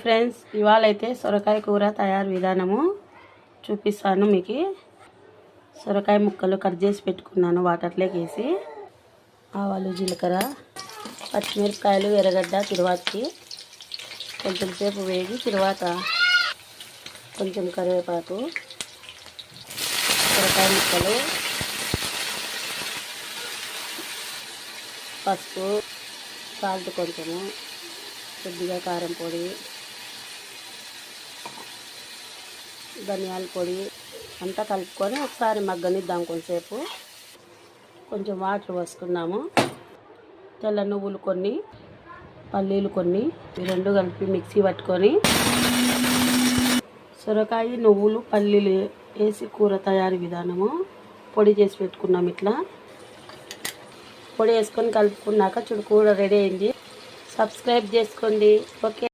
Friends, ఇవాళ అయితే సొరకాయ కూర తయారు విధానము చూపిస్తాను మీకు. సొరకాయ ముక్కలు కట్ చేసి పెట్టుకున్నాను, వాటర్లోకి వేసి ఆవాలు, జీలకర్ర, పచ్చిమిరపకాయలు, ఎర్రగడ్డ, తిరువాతకి కొంచెం సేపు వేగి తర్వాత కొంచెం కరివేపాకు, సొరకాయ ముక్కలు, పసుపు, సాల్ట్ కొంచెము, కొద్దిగా కారం పొడి, ధనియాల పొడి అంతా కలుపుకొని ఒకసారి మగ్గనిద్దాం. కొంచెంసేపు కొంచెం వాటర్ పోసుకున్నాము. తెల్ల నువ్వులు కొన్ని, పల్లీలు కొన్ని, ఈ రెండు కలిపి మిక్సీ పట్టుకొని సొరకాయ, నువ్వులు, పల్లీలు వేసి కూర తయారీ విధానము పొడి చేసి పెట్టుకున్నాం. ఇట్లా పొడి వేసుకొని కలుపుకున్నాక చూడు కూర రెడీ అయింది. సబ్స్క్రైబ్ చేసుకోండి. ఓకే.